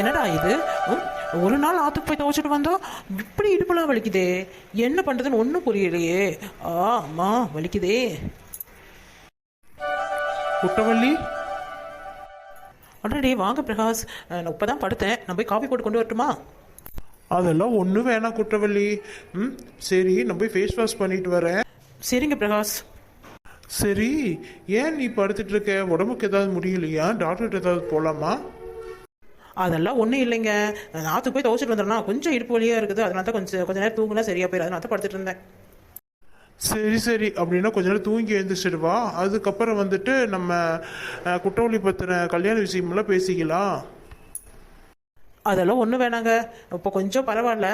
என்னடா இது? ஒரு நாள் ஆற்றுக்கு போய் துவைச்சிட்டு வந்தோம், இப்படி இடுப்பெல்லாம் வலிக்குதே. என்ன பண்ணுறதுன்னு ஒன்றும் புரியலையே. அம்மா வலிக்குதே. குட்டவள்ளி, அடடே வாங்க பிரகாஷ். நான் இப்போ தான் படுத்தேன். நான் போய் காஃபி போட்டு கொண்டு வரட்டுமா? அதெல்லாம் ஒன்றும் வேணாம் குட்டவள்ளி. சரி, நான் போய் ஃபேஸ் வாஷ் பண்ணிட்டு வரேன். சரிங்க பிரகாஷ். சரி, ஏன் நீ படுத்துட்டு இருக்க? உடம்புக்கு ஏதாவது முடியலையா? டாக்டர்கிட்ட ஏதாவது போகலாமா? அதெல்லாம் ஒன்றும் இல்லைங்க. நான் ஆற்றுக்கு போய் துவைச்சிட்டு வந்துடுறேன்னா கொஞ்சம் இடுப்பு வலியாக இருக்குது. அதனால தான் கொஞ்சம் நேரம் தூங்குனா சரியாக போயிடும். அதனால தான் படுத்துட்டு இருந்தேன். சரி சரி, அப்படின்னா கொஞ்ச நேரம் தூங்கி எழுந்திரிச்சிடுவா. அதுக்கப்புறம் வந்துட்டு நம்ம குட்டவள்ளி பற்றின கல்யாண விஷயமெல்லாம் பேசிக்கலாம். அதெல்லாம் ஒன்றும் வேணாங்க. இப்போ கொஞ்சம் பரவாயில்ல.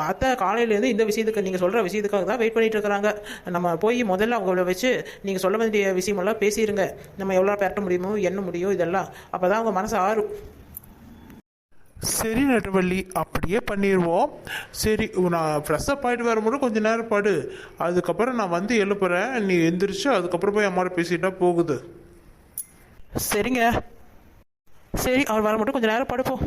அத்தை காலையிலேருந்து இந்த விஷயத்துக்கு, நீங்கள் சொல்கிற விஷயத்துக்காக தான் வெயிட் பண்ணிகிட்டு இருக்கிறாங்க. நம்ம போய் முதல்ல அவங்கள வச்சு நீங்கள் சொல்ல வேண்டிய விஷயமெல்லாம் பேசிடுங்க. நம்ம எவ்வளோ பெரட்ட முடியுமோ, என்ன முடியும், இதெல்லாம் அப்போ தான் அவங்க மனசு ஆறும். சரி நட்டவள்ளி, அப்படியே பண்ணிடுவோம். சரி, நான் ஃப்ரெஷ்ஷப் ஆகிட்டு வரும்போது கொஞ்சம் நேரம் படு. அதுக்கப்புறம் நான் வந்து எழுப்புறேன். நீ எந்திரிச்சு அதுக்கப்புறம் போய் அம்மாவோட பேசிட்டா போகுது. சரிங்க. சரி, அவர் வர மட்டும் கொஞ்சம் நேரம் படுப்போம்.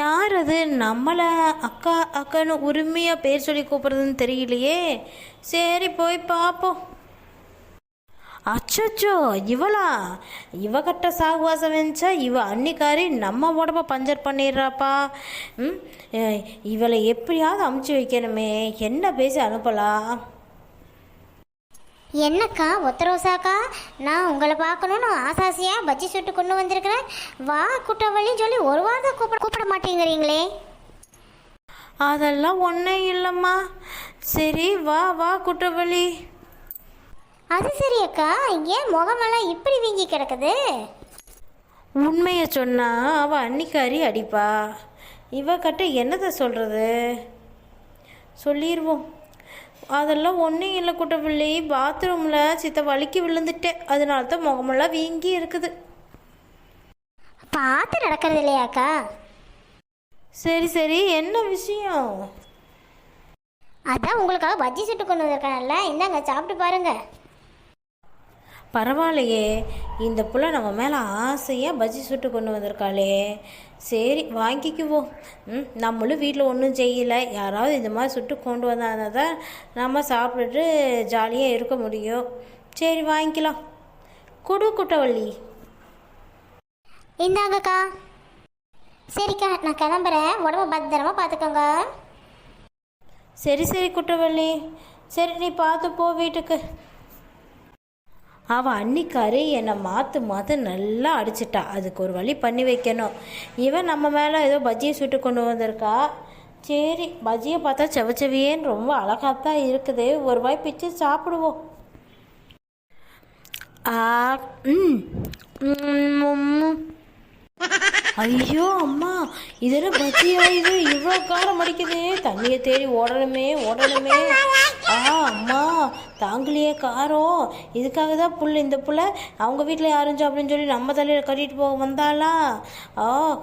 யார் அது? நம்மளை அக்கா அக்கான்னு உரிமையாக பேர் சொல்லி கூப்பிட்றதுன்னு தெரியலையே. சரி, போய் பார்ப்போம். அச்சோ, இவகிட்ட சாகுவாசம் வந்துச்சா? இவ அன்னிக்காரி நம்ம உடம்ப பஞ்சர் பண்ணிடுறாப்பா. இவளை எப்படியாவது அமுச்சு வைக்கணுமே. என்ன பேசி அனுப்பலாம்? என்னக்கா ஒத்தரோசாக்கா, நான் உங்களை பார்க்கணுன்னு ஆசாசியாக பஜ்ஜி சுட்டு கொண்டு வந்திருக்கிறேன். வா குட்டவள்ளின்னு சொல்லி ஒரு வாரம் கூப்பிட மாட்டேங்கிறீங்களே. அதெல்லாம் ஒன்றும் இல்லைம்மா. சரி, வா வா குட்டவள்ளி. அது சரி அக்கா, ஏன் முகமெல்லாம் இப்படி வீங்கி கிடக்குது? உண்மையை சொன்னா அவள் அன்னிக்காரி அடிப்பா. இவகிட்ட என்னதை சொல்கிறது? சொல்லிடுவோம். அதெல்லாம் ஒன்றும் இல்லை குட்டப்பிள்ளை. பாத்ரூமில் சித்த வலிக்கு விழுந்துட்டேன். அதனால தான் முகமெல்லாம் வீங்கி இருக்குது. பார்த்து நடக்கிறது இல்லையாக்கா? சரி சரி, என்ன விஷயம்? அதான் உங்களுக்காக பஜ்ஜி சுட்டு கொண்டு வந்திருக்கானல்ல, இந்தாங்க சாப்பிட்டு பாருங்க. பரவாயில்லையே, இந்த புள்ள நம்ம மேலே ஆசையாக பஜ்ஜி சுட்டு கொண்டு வந்திருக்காளே. சரி, வாங்கிக்குவோம். நம்மளும் வீட்டில் ஒன்றும் செய்யலை. யாராவது இந்த மாதிரி சுட்டு கொண்டு வந்தால் தான் நம்ம சாப்பிட்டுட்டு ஜாலியாக இருக்க முடியும். சரி, வாங்கிக்கலாம். குடு குட்டவள்ளி. இந்தாங்கக்கா. சரிக்கா, நான் கிளம்புறேன். உடம்பு பத்திரமா பார்த்துக்கோங்க. சரி சரி குட்டவள்ளி. சரி, நீ பார்த்து போ வீட்டுக்கு. அவள் அன்னிக்காரி என்னை மாற்று நல்லா அடிச்சிட்டா. அதுக்கு ஒரு வழி பண்ணி வைக்கணும். இவன் நம்ம மேலே ஏதோ பஜ்ஜியை சுட்டு கொண்டு வந்திருக்கா. சரி, பஜ்ஜியை பார்த்தா செவச்சவியேன்னு ரொம்ப அழகாத்தான் இருக்குது. ஒரு வாய் பிச்சு சாப்பிடுவோம். ஐயோ அம்மா, இதெல்லாம் பஜ்ஜியா? இது இவ்வளோ காரம் அடிக்குது. தண்ணியை தேடி ஓடணுமே. அம்மா, தாங்களையே காரம். இதுக்காக தான் இந்த புள்ள அவங்க வீட்டில் யாரும் அப்படின்னு சொல்லி நம்ம தலையில் கட்டிட்டு போக வந்தாளா?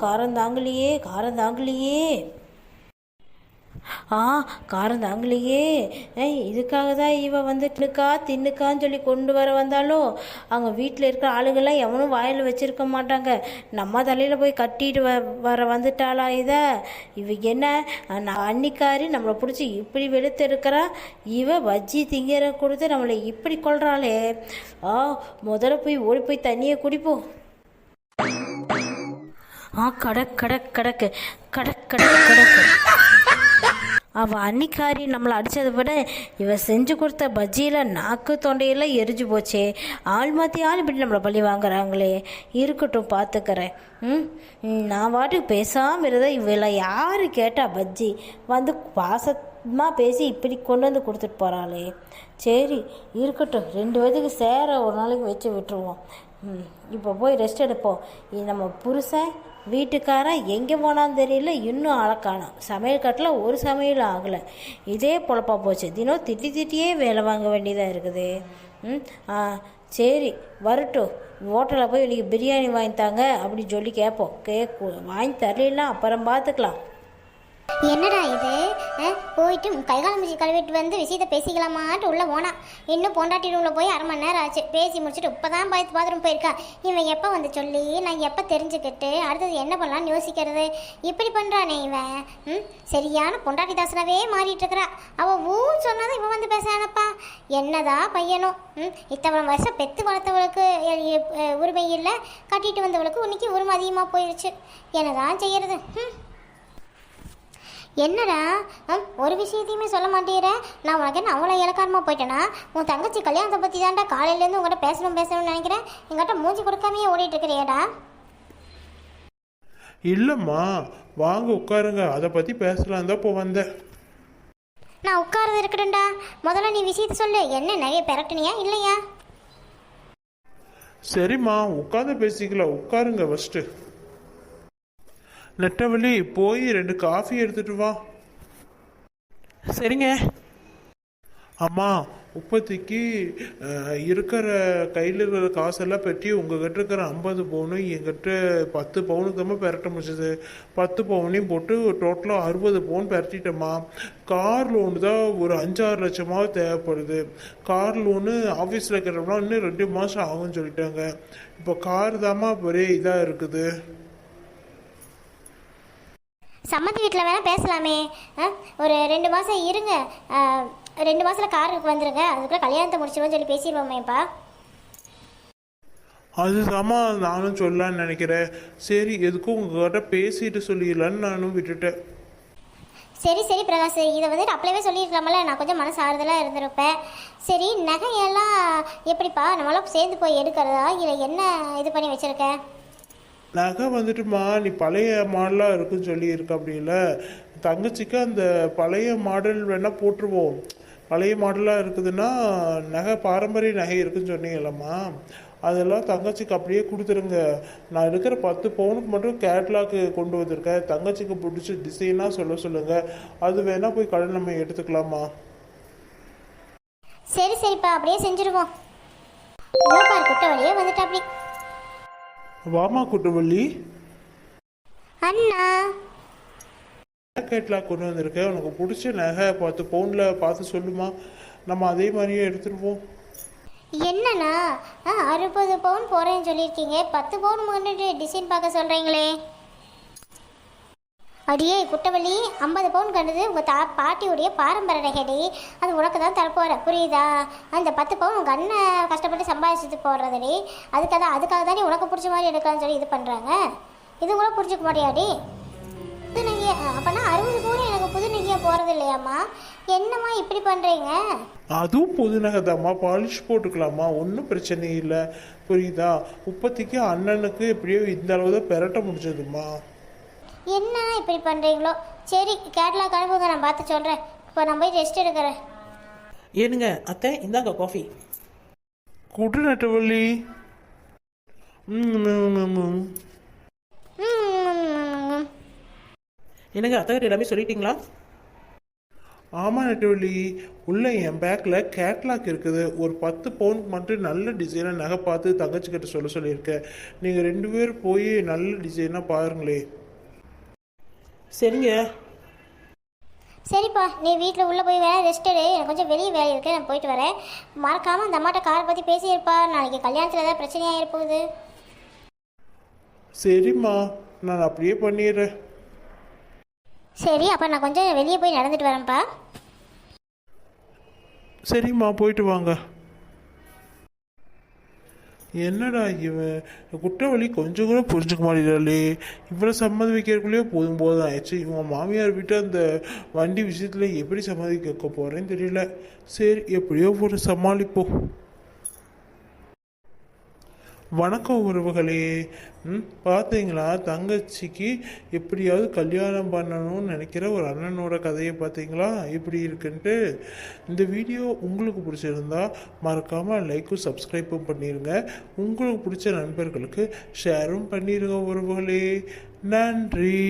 காரம் தாங்கலையே. காரம் தாங்கலையே. இதுக்காக தான் இவ வந்து தின்னுக்கான்னு சொல்லி கொண்டு வர வந்தாலோ. அவங்க வீட்டில் இருக்கிற ஆளுங்கள்லாம் எவனும் வாயில் வச்சிருக்க மாட்டாங்க. நம்ம தலையில் போய் கட்டிட்டு வர வந்துட்டாளா? இவ என்ன அன்னிக்காரி நம்மளை பிடிச்சி இப்படி வெளுத்து இருக்கிறா. இவ பஜ்ஜி திங்கிற கொடுத்து நம்மளை இப்படி கொள்றாளே. முதல்ல போய் ஓடி போய் தண்ணியை குடிப்போம். கடக்கு அவள் அன்னிக்காரி நம்மளை அடித்ததை விட இவ செஞ்சு கொடுத்த பஜ்ஜியில் நாக்கு தொண்டையெல்லாம் எரிஞ்சு போச்சே. ஆள் மாற்றி ஆள் இப்படி நம்மளை பழி வாங்குறாங்களே. இருக்கட்டும், பார்த்துக்கிறேன். நான் பாட்டுக்கு பேசாமல் இருந்தால் இவளை யார் கேட்டா? பஜ்ஜி வந்து பாசமாக பேசி இப்படி கொண்டு வந்து கொடுத்துட்டு போகிறாளே. சரி, இருக்கட்டும். 2 பேத்துக்கு சேர ஒரு நாளைக்கு வச்சு விட்டுருவோம். இப்போ போய் ரெஸ்ட் எடுப்போம். நம்ம புருஷன் வீட்டுக்காரன் எங்கே போனான்னு தெரியல. இன்னும் ஆளக்கானோம். சமையல் கட்டில் ஒரு சமையல் ஆகலை. இதே பொழப்பா போச்சு. தினம் திட்டியே வேலை வாங்க வேண்டியதாக இருக்குது. சரி, வரட்டும். ஹோட்டலில் போய் இன்றைக்கி பிரியாணி வாங்கித்தாங்க அப்படின்னு சொல்லி கேட்போம். வாங்கி தரலாம், அப்புறம் பார்த்துக்கலாம். என்னடா இது போயிட்டு கைகாலம் முடிச்சு கழுவிட்டு வந்து விஷயத்தை பேசிக்கலாமான்ட்டு உள்ளே போனான். இன்னும் பொண்டாட்டி ரூமில் போய் 1/2 மணி நேரம் ஆச்சு. பேசி முடிச்சுட்டு இப்போ தான் பாத்ரூம் போயிருக்கா. இவன் எப்போ வந்து சொல்லி நான் எப்போ தெரிஞ்சுக்கிட்டு அடுத்தது என்ன பண்ணலான்னு யோசிக்கிறது. இப்படி பண்ணுறானே இவன். சரியான பொண்டாட்டி தாசனாவே மாறிட்டு இருக்கிறா. அவள் ஊன்னு சொன்னதும் இவன் வந்து பேசுறானப்பா. என்னதான் பையனும் இத்தனை வருஷம் பெத்து வளர்த்தவளுக்கு உரிமை இல்லை, கட்டிட்டு வந்தவளுக்கு இன்னைக்கு உரிமை அதிகமாக போயிடுச்சு. என்னதான் செய்யறது? என்னடா ஒரு விஷயத்தையுமே சொல்ல மாட்டேங்கிற. நான் உனக்கு என்ன அவ்வளோ இலக்காரமாக போயிட்டேனா? உன் தங்கச்சி கல்யாணத்தை பற்றி தான்டா காலையிலேருந்து உங்கள்கிட்ட பேசணும்னு நினைக்கிறேன். எங்கிட்ட மூஞ்சி கொடுக்காமையே ஓடிட்டு இருக்கிறியாடா? இல்லைம்மா, வாங்க உட்காருங்க, அதை பற்றி பேசலாம் தான் இப்போ வந்தேன். நான் உட்காரது இருக்கட்டும்டா. முதல்ல நீ விஷயத்த சொல்லு. என்ன நிறைய பெரட்டுனியா இல்லையா? சரிம்மா, உட்காந்து பேசிக்கலாம். உட்காருங்க ஃபஸ்ட்டு. நெட்டவழி போய் 2 காஃபி எடுத்துட்டு வா. சரிங்க. அம்மா, இப்போதைக்கு இருக்கிற கையில் இருக்கிற காசெல்லாம் பெட்டி உங்ககிட்ட இருக்கிற 50 பவுனு எங்கிட்ட 10 பவுனுக்கு தான் பெரட்ட முடிச்சது. 10 பவுனையும் போட்டு டோட்டலாக 60 பவுன் பெரட்டிட்டேம்மா. கார் லோனு தான் ஒரு 5-6 லட்சமாக தேவைப்படுது. கார் லோனு ஆஃபீஸில் இருக்கிறவங்களாம் இன்னும் 2 மாதம் ஆகும்னு சொல்லிட்டாங்க. இப்போ கார் தாம்மா ஒரே இதாக இருக்குது. சம்மந்தி வீட்டில் வேணால் பேசலாமே. ஒரு 2 மாதம் இருங்க. 2 மாதத்தில் காருக்கு வந்துடுங்க. அதுக்குள்ளே கல்யாணத்தை முடிச்சிடுவோம்னு சொல்லி பேசிடுவோமேப்பா. அதுதாம்மா நானும் சொல்லலான்னு நினைக்கிறேன். சரி, எதுக்கும் உங்ககிட்ட பேசிட்டு சொல்லிடலான்னு நானும் விட்டுட்டேன். சரி சரி பிரகாஷ், இதை வந்துட்டு அப்படியே சொல்லியிருக்கலாமல. நான் கொஞ்சம் மனசு ஆறுதலாக இருந்திருப்பேன். சரி, நகையெல்லாம் எப்படிப்பா நம்மளாம் சேர்ந்து போய் எடுக்கிறதா இல்லை என்ன இது பண்ணி வச்சுருக்கேன்? நகை வந்துட்டுமா, நீ பழைய மாடலாக இருக்குன்னு சொல்லியிருக்க. அப்படி இல்லை, தங்கச்சிக்கு அந்த பழைய மாடல் வேணால் போட்டுருவோம். பழைய மாடலாக இருக்குதுன்னா நகை பாரம்பரிய நகை இருக்குதுன்னு சொன்னீங்கல்லம்மா, அதெல்லாம் தங்கச்சிக்கு அப்படியே கொடுத்துருங்க. நான் இருக்கிற 10 பவுனுக்கு மட்டும் கேட்லாக்கு கொண்டு வந்திருக்கேன். தங்கச்சிக்கு பிடிச்ச டிசைனாக சொல்லுங்கள். அது வேணால் போய் கடன் நம்ம எடுத்துக்கலாமா? சரி சரிப்பா, அப்படியே செஞ்சுருவோம். குட்ட வழியே வந்துட்டு அப்படி வாமா குட்டவள்ளி. அண்ணா, கேட்லாக் கொண்டு வந்திருக்கேன். உனக்கு பிடிச்ச நகை 10 பவுனில் பார்த்து சொல்லுமா, நம்ம அதே மாதிரியே எடுத்துருவோம். என்னண்ணா 60 பவுன் போகிறேன்னு சொல்லியிருக்கீங்க, 10 பவுன் முன்னாடி டிசைன் பார்க்க சொல்கிறீங்களே? அடியே குட்டவள்ளி, 50 பவுன் கண்டது உங்கள் பாட்டியுடைய பாரம்பரிய நகைடி. அது உனக்கு தான் தரப்போகிற, புரியுதா? அந்த 10 பவுன் உங்கள் அண்ணன் கஷ்டப்பட்டு சம்பாதிச்சுட்டு போடுறதுடி. அதுக்காக தானே உனக்கு பிடிச்ச மாதிரி எடுக்கலாம்னு சொல்லி இது பண்ணுறாங்க. இது கூட புரிஞ்சுக்க மாட்டியாடி? புது நகையா? அப்போனா 60 பவுன் எனக்கு புது நகையாக போகிறது இல்லையாம்மா? என்னம்மா இப்படி பண்ணுறீங்க? அதுவும் புது நகை தாம்மா, பாலிஷ் போட்டுக்கலாமா, ஒன்றும் பிரச்சனை இல்லை, புரியுதா? இப்போதைக்கு அண்ணனுக்கு எப்படியோ இந்த அளவு தான் பெரட்ட முடிச்சதுமா. என்ன இப்படி பண்ணுறீங்களோ? சரி, கேட்லாக் அனுப்புங்க, நான் பார்த்து சொல்கிறேன். இப்போ நான் போய் ரெஸ்ட் எடுக்கிறேன். ஏனுங்க அத்தை, இந்தாங்க காஃபி. குடு நெட்டவள்ளி. என்னங்க அத்தை எல்லாமே சொல்லிட்டீங்களா? ஆமாம் நெட்டவள்ளி, உள்ள என் பேக்கில் கேட்லாக் இருக்குது. ஒரு 10 பவுனுக்கு மட்டும் நல்ல டிசைனாக நகை பார்த்து தங்கச்சிக்கிட்ட சொல்லியிருக்கேன். நீங்கள் 2 பேர் போய் நல்ல டிசைனாக பாருங்களே. சரிங்க. சரிப்பா, நீ வீட்டில் உள்ளே போய் வேணா ரெஸ்ட் எடு. எனக்கு கொஞ்சம் வெளியே வேலை இருக்குது, நான் போயிட்டு வரேன். மறக்காமல் அந்த அம்மாட்ட காரை பற்றி பேசியிருப்பா. நாளைக்கு கல்யாணத்தில் ஏதாவது பிரச்சனையாக இருப்போகுது. சரிம்மா, நான் அப்படியே பண்ணிடுறேன். சரி, அப்போ நான் கொஞ்சம் வெளியே போய் நடந்துட்டு வரேன்ப்பா. சரிம்மா, போயிட்டு வாங்க. என்னடா இவன் குற்றவாளி கொஞ்சம் கூட புரிஞ்சுக்க மாட்டேங்கிறாளே. இவ்வளோ சம்மதி வைக்கிறதுக்குள்ளேயே போதும் ஆயிடுச்சு. இவங்க மாமியார் விட்டு அந்த வண்டி விஷயத்தில் எப்படி சம்மதி கேட்க போகிறேன்னு தெரியல. சரி, எப்படியோ ஒரு சமாளிப்போம். வணக்கம் உறவுகளே. பார்த்தீங்களா, தங்கச்சிக்கு எப்படியாவது கல்யாணம் பண்ணணும்னு நினைக்கிற ஒரு அண்ணனோட கதையை பார்த்தீங்களா எப்படி இருக்குன்ட்டு. இந்த வீடியோ உங்களுக்கு பிடிச்சிருந்தா மறக்காமல் லைக்கும் சப்ஸ்கிரைப்பும் பண்ணிடுங்க. உங்களுக்கு பிடிச்ச நண்பர்களுக்கு ஷேரும் பண்ணிடுங்க உறவுகளே. நன்றி.